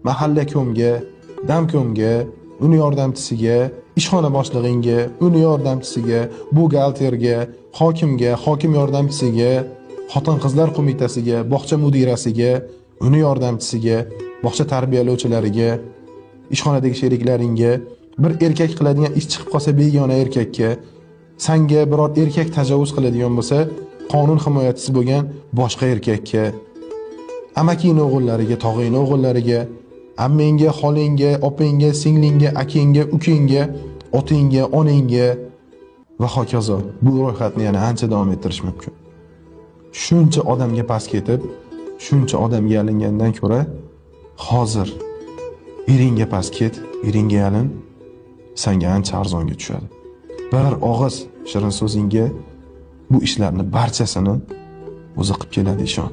mahalla ko'mga, damko'mga, uni yordamchisiga, ishxona boshlig'iga, uni yordamchisiga, buxgalterga, hokimga, hokim yordamchisiga, xotin-qizlar qo'mitasiga, bog'cha mudirasiga, uni yordamchisiga, bog'cha tarbiyalovchilariga, ishxonadagi sheriklaringga, bir erkak qiladigan ish chiqib qolsa begona erkakka, senga biror erkak tajovuz qiladigan bo'lsa, qonun himoyachisi bo'lgan boshqa erkakka, amakining o'g'illariga, tog'ayning o'g'illariga, ammangga, xolingga, opangga, singlingga, akangga, ukangga, otingga, onangga va hokazo. Bu ro'yxatni yana ancha davom ettirish mumkin. Shuncha odamga pas ketib, shuncha odamga yalingandan ko'ra, hozir eringga pas ket, eringga yalin, senga ancha arzonga tushadi. Bir og'iz shirin so'zingga bu ishlarni barchasini o'zi qilib keladi, ishon.